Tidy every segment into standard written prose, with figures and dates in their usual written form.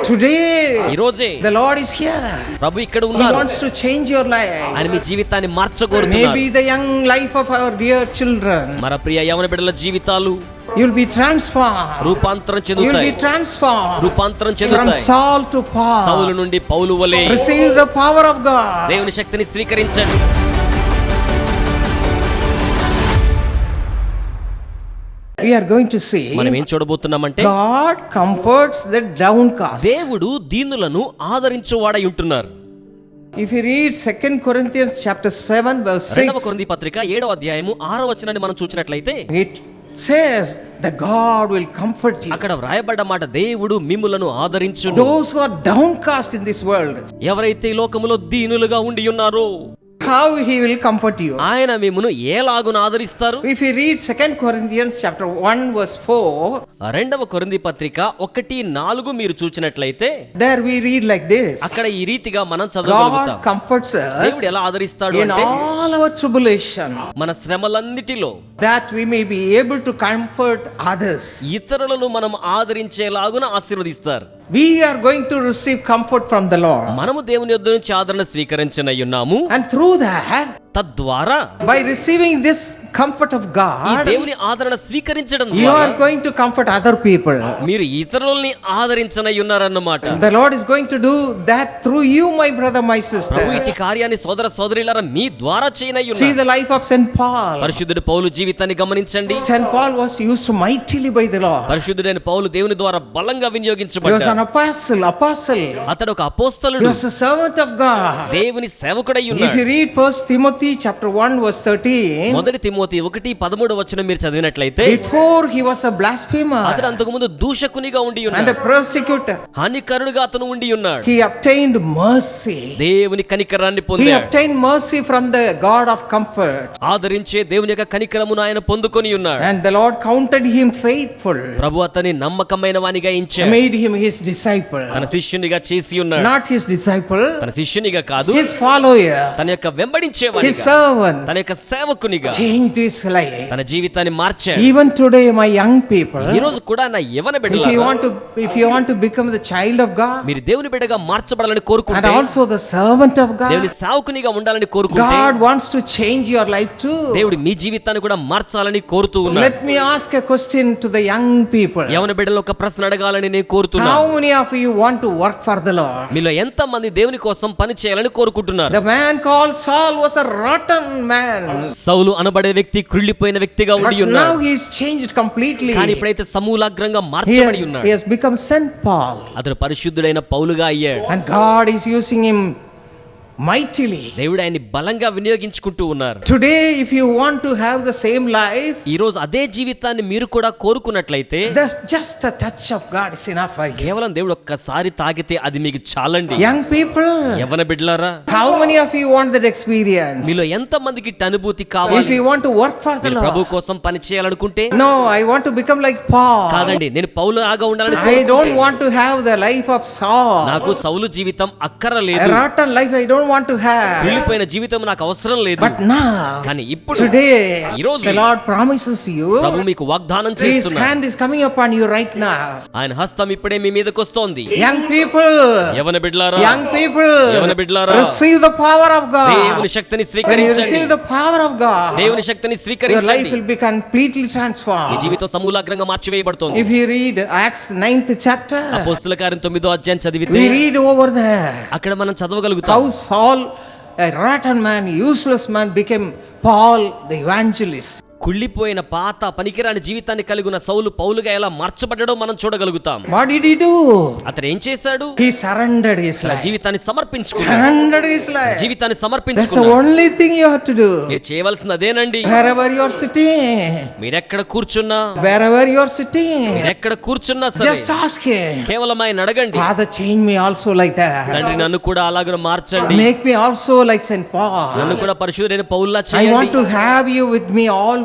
Today, ఈ రోజే the Lord is here. ప్రభు ఇక్కడ He ఉన్నారు. wants to change your ఆయన life. మీ జీవితాన్ని మార్చగోరుతున్నారు. Maybe the young life of our dear children. మన ప్రియ యవన బిడ్డల జీవితాలు You'll be transformed. రూపాంతరం You'll be చెందుతాయి. transformed రూపాంతరం from చెందుతాయి. Saul to Saul Paul. నుండి పౌలు వలె Receive the power of God. దేవుని శక్తిని స్వీకరించండి. We are going to see మనం ఏం చూడబోతున్నామంటే God comforts the downcast. దేవుడు దీనులను ఆదరించువాడై ఉంటున్నారు. If you read 2 Corinthians chapter 7 verse 2వ 6, కొరింథీ పత్రిక 7వ అధ్యాయము 6వ వచనాన్ని మనం చూసినట్లయితే it says that God will comfort you. అక్కడ వ్రాయబడ్డ మాట, దేవుడు మిమ్ములను ఆదరించును. Those who are downcast in this world, ఎవరైతే ఈ లోకములో దీనులుగా ఉండి ఉన్నారో how he will comfort you. ఆయన మిమ్మును ఎలాగున ఆదరిస్తారు. If you read 2 Corinthians chapter 1 verse 4, 2వ కొరింథీ పత్రిక 1:4 మీరు చూసినట్లయితే there we read like this. అక్కడ ఈ రీతిగా మనం God చదవగలుగుతాం. comforts us దేవుడు ఎలా ఆదరిస్తాడు in అంటే all our tribulation, మన శ్రమలన్నిటిలో that we may be able to comfort others. ఇతరులను మనం ఆదరించేలాగున ఆశీర్వదిస్తారు. We are going to receive comfort from the Lord. మనము దేవుని యొద్ద నుంచి ఆదరణ స్వీకరించనయ్యున్నాము. And through that, తద్వారా by receiving this comfort of ఈ God, దేవుని ఆదరణ స్వీకరించడం you ద్వారా are going to comfort other people. మీరు ఇతరులని ఆదరించనయ్యున్నారన్నమాట. The Lord is going to do that through you, my brother, my Prabhu sister. ఇట్టి కార్యాన్ని సోదర సోదరులారా మీ ద్వారా See చేయనయ్యున్నారు. the life of St. Paul. పరిశుద్ధుడు పౌలు జీవితాన్ని గమనించండి. St. Paul was used mightily by the Lord. పరిశుద్ధుడైన పౌలు దేవుని ద్వారా బలంగా He was వినియోగించబడ్డాడు. an apostle. అతడు ఒక He అపోస్తలుడు, was a servant of God. దేవుని సేవకుడై If ఉన్నాడు. you read 1 Timothy chapter 1 verse 13, మొదటి తిమోతి 1:13 వచనం మీరు చదివినట్లయితే before he was a blasphemer అతడు అంతకు ముందు దూషకునిగా ఉండి and ఉన్నాడు, a persecutor, హానికరుడుగా అతను ఉండి ఉన్నాడు. he obtained mercy. దేవుని కనికరాన్ని He పొందాడు. obtained mercy from the God of comfort. ఆదరించే దేవుని యొక్క కనికరమును ఆయన పొందుకొని ఉన్నాడు. And the Lord counted him faithful, ప్రభు అతని నమ్మకమైన వానిగా ఎంచాడు. made him his disciple. తన శిష్యునిగా చేసి ఉన్నాడు. Not his disciple, తన శిష్యునిగా కాదు, his follower, తన యొక్క his వెంబడించేవానిగా, servant. తన యొక్క సేవకునిగా Changed his life. తన జీవితాన్ని మార్చాడు. Even today, my young people, ఈ రోజు కూడా నా యవన if బిడ్డలారా, you want to become the child of God మీరు దేవుని బిడ్డగా మార్చబడాలని and కోరుకుంటే, also the servant of దేవుని God, సేవకునిగా ఉండాలని కోరుకుంటే, God wants to change your life too. దేవుడు మీ జీవితాన్ని కూడా మార్చాలని కోరుతూ ఉన్నాడు. Let me ask a question to the young people. యవన బిడ్డలు ఒక ప్రశ్న అడగాలని నేను కోరుతున్నాను. How many of you want to work for the Lord? మీలో ఎంత మంది దేవుని కోసం పని చేయాలని కోరుకుంటున్నారు? The man called Saul was a rotten man, సౌలు అనబడే వ్యక్తి కృళ్ళిపోయిన వ్యక్తిగా but ఉండి now ఉన్నాడు. he is changed completely. కానీ ఇప్పుడైతే సమూలాగ్రంగా He మార్చబడి has, ఉన్నాడు. he has become St. Paul, అతడు పరిశుద్ధుడైన పౌలుగా అయ్యాడు. and God is using him mightily. దేవుడు ఆయన్ని బలంగా వినియోగించుకుంటూ ఉన్నారు. Today, if you want to have the same life, ఈ రోజు అదే జీవితాన్ని మీరు కూడా కోరుకున్నట్లయితే there's just a touch of God is enough for you. కేవలం దేవుడు ఒక్కసారి తాగితే అది మీకు చాలండి. Young people, యవ్వన బిడ్డలారా, how many of you want that experience? మీలో ఎంత మందికి ఇట్టి అనుభూతి If కావాలి? you want to work for the మీరు ప్రభు Lord, కోసం పని చేయాలనుకుంటే, no, I want to become like Paul. కాదండి నేను పౌలు లాగా ఉండాలని I don't కోరుకుంటే, want to have the life of Saul. నాకు సౌలు జీవితం A అక్కరలేదు, rotten life I don't want to have. వెళ్ళిపోయిన జీవితం నాకు అవసరం లేదు. But now, కానీ ఇప్పుడు today, ఈ రోజు the Lord promises you, ప్రభు మీకు వాగ్దానం His చేస్తున్నాడు. hand is coming upon you right now. ఆయన హస్తం ఇప్పుడే మీ మీదకి వస్తోంది. Young people, యవ్వన బిడ్డలారా, young people, యవ్వన బిడ్డలారా, receive the power of దేవుని God. శక్తిని When you స్వీకరించండి. receive the power of God, దేవుని శక్తిని your life స్వీకరించండి. will be completely me transformed. జీవితం సమూలాగ్రంగా మార్చివేయబడుతోంది. If you read Acts 9th chapter, అపోస్తల కార్యం 9వ అధ్యాయం చదివితే we read over there అక్కడ మనం చదవగలుగుతాం. how Saul, a rotten man, useless man, became Paul the evangelist. కుళ్ళిపోయిన పాత పనికిరాని జీవితాన్ని కలిగిన సౌలు పౌలుగా ఎలా మార్చబడ్డాడో మనం చూడగలుగుతాం. What did he do? అతను ఏం చేశాడు? He surrendered his తన life. జీవితాన్ని సమర్పించుకున్నాడు. Surrendered his life. జీవితాన్ని That's the సమర్పించుకున్నాడు. only thing you have to do. మీరు చేయవలసింది అదేనండి. Wherever you are sitting, మీరెక్కడ కూర్చున్నా, wherever you are sitting, మీరెక్కడ కూర్చున్నా సరే just ask him, కేవలం ఆయన అడగండి, Father, change me also like that. తండ్రి నన్ను కూడా అలాగ మార్చండి, Make me also like St. Paul. నన్ను కూడా పరిశుద్ధుడైన పౌలులా I want చేయండి. to have you with me always.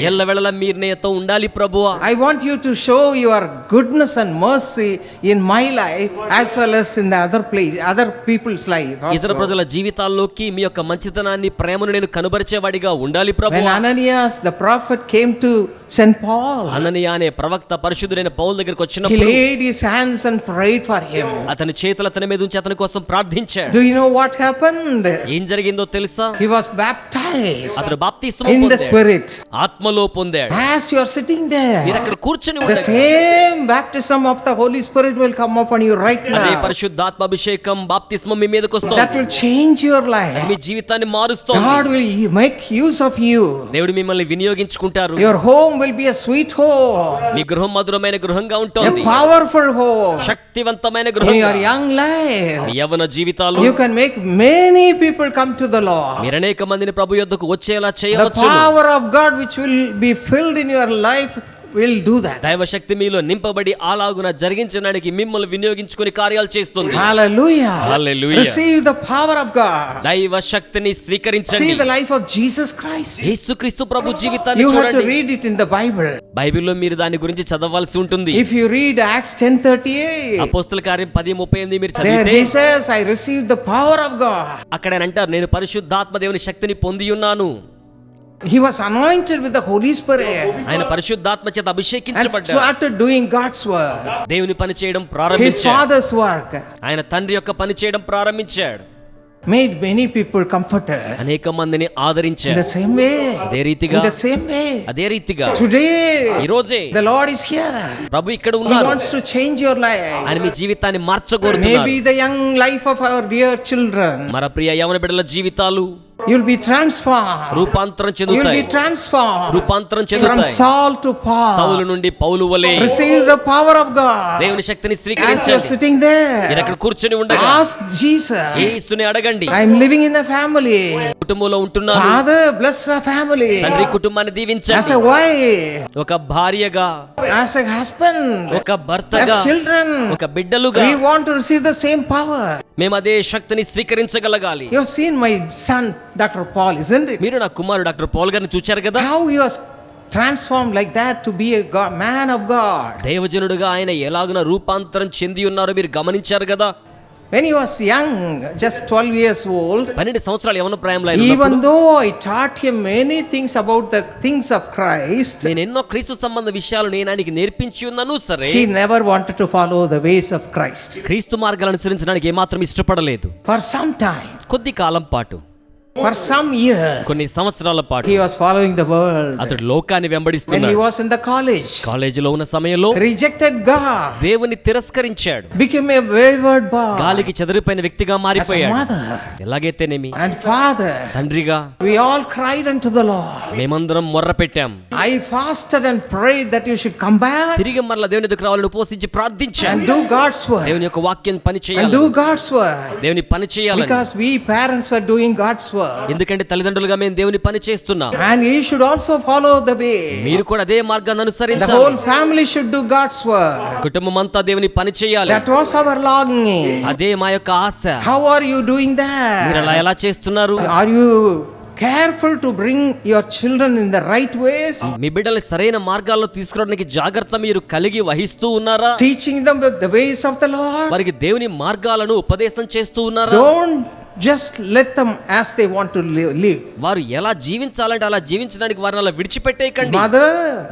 ఎల్లవేళలా మీరు నాతో ఉండాలి ప్రభువా. I want you to show your goodness and mercy in my life as well as in the other people's life ఇతర also. ప్రజల జీవితాల్లోకి మీ యొక్క మంచితనాన్ని, ప్రేమను నేను కనబరిచేవాడిగా ఉండాలి When ప్రభువా. Ananias the prophet came to St. Paul. అననీయ అనే ప్రవక్త పరిశుద్ధుడైన పౌలు దగ్గరికి He వచ్చినప్పుడు laid his hands and prayed for him. అతని చేతులు అతని మీద ఉంచి అతని కోసం ప్రార్థించాడు. Do you know what happened? ఏం జరిగిందో తెలుసా? He was baptized అతడు బాప్తిస్మం in the పొందాడు. Spirit. ఆత్మలో పొందాడు. As you are sitting మీరు there, అక్కడ కూర్చొని the ఉండగా same baptism of the Holy Spirit will come upon you right అదే now. పరిశుద్ధాత్మ అభిషేకం బాప్తిస్మం మీ మీదకి That వస్తుంది. will change your life. మీ జీవితాన్ని మారుస్తుంది. God will make use of you. దేవుడు మిమ్మల్ని వినియోగించుకుంటారు. Your home will be a sweet home, మీ గృహం మధురమైన గృహంగా a ఉంటుంది. powerful home. శక్తివంతమైన In గృహం. your young life, మీ యవ్వన జీవితాలు you can make many people come to the Lord. మీరు అనేక మందిని ప్రభు యొద్దకు వచ్చేలా The చేయవచ్చు. power of God which will be filled in your life will do that. దైవ శక్తి మీలో నింపబడి అలాగున జరిగించడానికి మిమ్మల్ని వినియోగించుకుని కార్యాలు చేస్తుంది. Hallelujah. Hallelujah. Receive the power of God. దైవ శక్తిని స్వీకరించండి. See the life of Jesus Christ. యేసుక్రీస్తు ప్రభు జీవితాన్ని You have to చూడండి. read it in the Bible. బైబిల్లో మీరు దాని గురించి చదవాల్సి ఉంటుంది. If you read Acts 10:38, అపోస్తల కార్యం 10:38 మీరు there చదివితే he says, I received the power of God. అక్కడ ఆయన అంటారు, నేను పరిశుద్ధాత్మ దేవుని శక్తిని పొంది ఉన్నాను. He was anointed with the Holy Spirit ఆయన పరిశుద్ధాత్మ చేత and అభిషేకించబడ్డాడు. started doing God's work, దేవుని పని చేయడం his ప్రారంభించాడు. Father's work. ఆయన తండ్రి యొక్క పని చేయడం ప్రారంభించాడు. Made many people comforted. అనేక మందిని In ఆదరించాడు. the same way, అదే రీతిగా in the same way, అదే రీతిగా today ఈ రోజే the Lord is here. ప్రభు ఇక్కడ He ఉన్నారు. wants to change your ఆయన మీ life. జీవితాన్ని మార్చగోరుతున్నారు. Maybe the young life of our dear children. మన ప్రియ యవన బిడ్డల జీవితాలు You'll be transformed. రూపాంతరం You'll చెందుతాయి. be transformed రూపాంతరం from చెందుతాయి. Saul to Saul Paul. నుండి పౌలు వలె Receive the power of God. దేవుని శక్తిని As you're స్వీకరించండి. sitting మీరు there, అక్కడ కూర్చొని ఉండగా ask Jesus. యేసుని అడగండి. I'm living in a family. కుటుంబంలో ఉంటున్నాను. Father, bless the family. తండ్రి కుటుంబాన్ని As దీవించండి. a wife, ఒక భార్యగా, as a husband, ఒక భర్తగా, as children, ఒక బిడ్డలుగా we want to receive the same power. మేము అదే శక్తిని స్వీకరించగలగాలి. You have seen my son, Dr. Paul, isn't it? మీరు నా కుమారుడు డాక్టర్ పౌల్ గారిని చూచారు కదా. How he was transformed like that to be a man of God. దైవజనుడుగా ఆయన ఎలాగున రూపాంతరం చెంది ఉన్నారో మీరు గమనించారు కదా. When he was young, just 12 years old, 12 సంవత్సరాలు యవన ప్రాయంలో even though I taught him many things about the things of Christ, నేను ఎన్నో క్రీస్తు సంబంధ విషయాలు నేను ఆయనకి నేర్పించి ఉన్నాను సరే, he never wanted to follow the ways of Christ. క్రీస్తు మార్గాలను అనుసరించడానికి ఏమాత్రం ఇష్టపడలేదు. For some time, కొద్ది కాలం పాటు, for some years, కొన్ని సంవత్సరాల పాటు he was following the world. అతడు లోకాన్ని When he వెంబడిస్తున్నాడు. was in the college, కాలేజీలో ఉన్న సమయంలో rejected God, దేవుని తిరస్కరించాడు. became a wayward boy. గాలికి చెదిరిపోయిన వ్యక్తిగా As a మారిపోయాడు. mother ఎలాగైతేనేమి and father, తండ్రిగా we all cried unto the Lord. మేమందరం మొర్ర పెట్టాం. I fasted and prayed that you should come back తిరిగి మరలా దేవుని ఎదుకు రావాలని ఉపవసించి ప్రార్థించాం. and do God's work. దేవుని యొక్క వాక్యం పని And చేయాలి. do God's work. దేవుని పని చేయాలని. Because we parents were doing God's work. ఎందుకంటే తల్లిదండ్రులుగా మేము దేవుని పని చేస్తున్నాం. And you should also follow the way. మీరు కూడా అదే మార్గాన్ని The అనుసరించాలి. whole family should do God's work. కుటుంబం అంతా దేవుని పని చేయాలి. That was our longing. అదే మా యొక్క ఆశ. How are you doing మీరు అలా that? ఎలా చేస్తున్నారు? Are you careful to bring your children in the right ways? మీ బిడ్డల్ని సరైన మార్గాల్లో తీసుకురావడానికి జాగ్రత్త మీరు కలిగి వహిస్తూ ఉన్నారా? Teaching them the ways of the Lord? వారికి దేవుని మార్గాలను ఉపదేశం చేస్తూ ఉన్నారా? Don't just let them as they want to live. వారు ఎలా జీవించాలంటే అలా జీవించడానికి వారిని అలా విడిచిపెట్టేయకండి. Mother,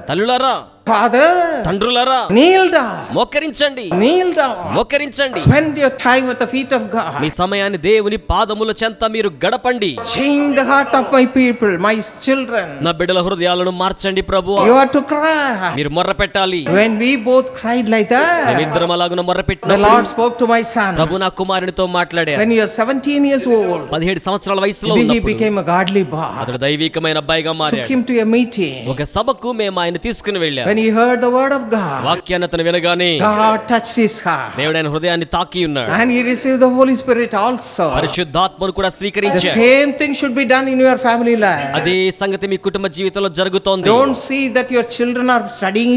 తల్లులారా, father, తండ్రులారా, kneel down. మోకరించండి, Kneel down. మోకరించండి. Spend your time at the feet of God. మీ సమయాన్ని దేవుని పాదముల చెంత మీరు గడపండి. Change the heart of my people, my children. నా బిడ్డల హృదయాలను మార్చండి ప్రభువా. You are to cry. మీరు మొర్ర పెట్టాలి. When we both cried like that, మేమిద్దరం అలాగున మొర్ర the పెట్టినప్పుడు Lord spoke to my son. ప్రభు నా కుమారునితో మాట్లాడారు. When he was 17 years old, 17 సంవత్సరాల వయసులో he ఉన్నప్పుడు became a godly boy. అతడు దైవికమైన అబ్బాయిగా Took మారాడు. him to a meeting. ఒక సభకు మేము ఆయన తీసుకుని వెళ్ళాం. When he heard the word of God, వాక్యాన్ని అతను వినగానే God touched his heart. దేవుడు ఆయన హృదయాన్ని తాకి ఉన్నాడు. And he received the Holy Spirit also. పరిశుద్ధాత్మను కూడా The స్వీకరించాడు. same thing should be done in your family life. అదే సంగతి మీ కుటుంబ జీవితంలో జరుగుతోంది. Don't see that your children are studying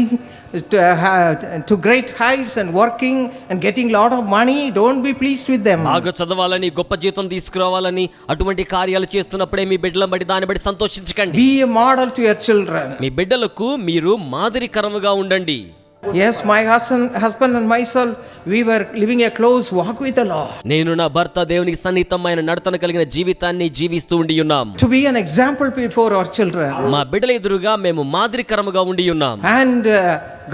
to great heights and working and getting lot of money. Don't be pleased with them. బాగా చదవాలని, గొప్ప జీతం తీసుకురావాలని అటువంటి కార్యాలు చేస్తున్నప్పుడే మీ బిడ్డలను బట్టి దాన్ని బట్టి సంతోషించకండి. Be a model to your children. మీ బిడ్డలకు మీరు మాదిరికరముగా ఉండండి. Yes, my husband and myself, we were living a close walk with the Lord. నేను నా భర్త దేవునికి సన్నిహితమైన నడతను కలిగిన జీవితాన్ని జీవిస్తూ ఉండి ఉన్నాం. To be an example before our children. మా బిడ్డల ఎదురుగా మేము మాదిరికరముగా ఉండి ఉన్నాం. And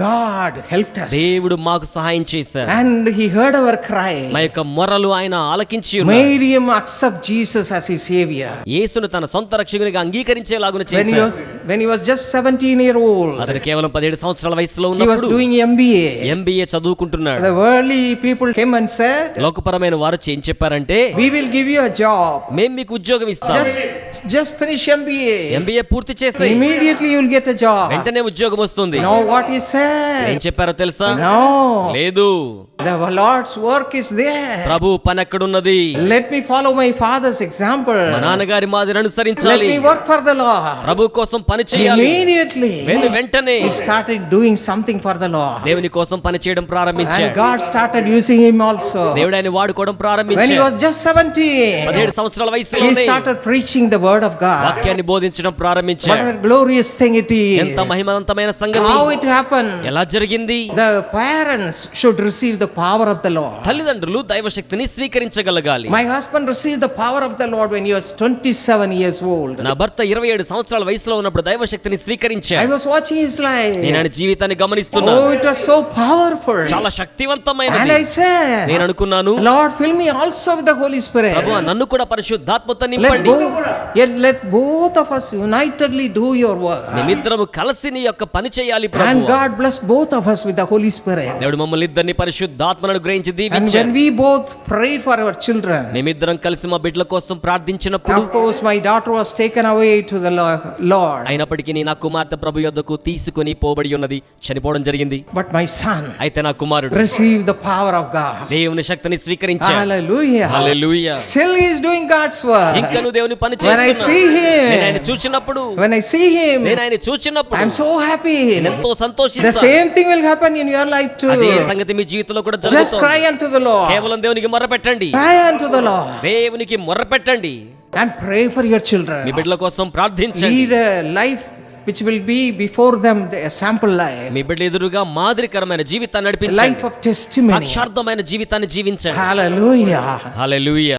God helped us. దేవుడు మాకు సహాయం చేశారు. And He heard our cry. మా యొక్క మొరలు ఆయన ఆలకించి ఉన్నారు. Made him accept Jesus as his savior. యేసును తన సొంత రక్షకునిగా అంగీకరించేలాగున చేశారు. When he was just 17-year-old. అతను కేవలం 17 సంవత్సరాల వయసులో He was ఉన్నప్పుడు doing MBA. చదువుకుంటున్నాడు. The worldly people came and said, లోకపరమైన వారు ఏం చెప్పారంటే, we will give you a job. మేము మీకు ఉద్యోగం ఇస్తాం. Just finish MBA. MBA పూర్తి చేసి Immediately you will get a job. వెంటనే ఉద్యోగం వస్తుంది. Now what he said? ఏం చెప్పారో తెలుసా? No. లేదు. The Lord's work is there. ప్రభు పని ఎక్కడున్నది? Let me follow my father's example. మా నాన్నగారి మాదిరి Let అనుసరించాలి. me work for the Lord. ప్రభు కోసం పని చేయాలి. Immediately వెంటనే he started doing something for the Lord. దేవుని కోసం పని చేయడం And ప్రారంభించాడు. God started using him also. దేవుడు ఆయన వాడుకోవడం When he ప్రారంభించాడు. was just 17, 17 సంవత్సరాల he వయసులోనే started preaching the word of God. వాక్యాన్ని బోధించడం What ప్రారంభించాడు. a glorious thing it ఎంత is. మహిమవంతమైన సంగతి. How it happened? ఎలా జరిగింది? The parents should receive the power of the Lord. తల్లిదండ్రులు దైవశక్తిని స్వీకరించగలగాలి. My husband received the power of the Lord when he was 27 years old. నా భర్త 27 సంవత్సరాల వయసులో ఉన్నప్పుడు దైవశక్తిని I స్వీకరించాడు. was watching his life. నేను ఆయన జీవితాన్ని గమనిస్తున్నా. Oh, it was so powerful. చాలా And శక్తివంతమైనది. I said, నేను అనుకున్నాను, Lord, fill me also with the Holy Spirit. ప్రభువా నన్ను కూడా పరిశుద్ధాత్మతో Let నింపండి. let both of us unitedly do your work. మేమిద్దరము కలిసి నీ యొక్క పని చేయాలి And ప్రభువా. God blessed both of us with the Holy Spirit. దేవుడు మమ్మల్ని ఇద్దరిని పరిశుద్ధాత్మను గ్రహించి And దీవించాడు. when we both prayed for our children, మేమిద్దరం కలిసి మా బిడ్డల కోసం ప్రార్థించినప్పుడు, of course, my daughter was taken away to the Lord. అయినప్పటికీ నా కుమార్తె ప్రభు యొద్దకు తీసుకొని పోబడి ఉన్నది, చనిపోవడం జరిగింది. But my son అయితే నా కుమారుడు received the power of God. దేవుని శక్తిని స్వీకరించాడు. Hallelujah. Hallelujah. Still he is doing God's work. ఇంకా నువ్వు దేవుని పని When I చేస్తున్నావు. see him, నేను ఆయన చూచినప్పుడు, when I see him, నేను ఆయన చూచినప్పుడు I'm so happy. నేను ఎంతో The సంతోషిస్తాను. same thing will happen in your life too. అదే సంగతి మీ జీవితంలో కూడా Just జరుగుతుంది. cry unto the Lord. కేవలం దేవునికి మొర్రపెట్టండి. Cry unto the Lord. దేవునికి మొర్రపెట్టండి. And pray for your children. మీ బిడ్డల కోసం ప్రార్థించండి. Lead a life which will be before them a sample life. మీ బిడ్డల ఎదురుగా మాదిరికరమైన జీవితాన్ని A నడిపించండి. life of testimony. సాక్షార్థమైన జీవితాన్ని జీవించండి. Hallelujah. హల్లెలూయా.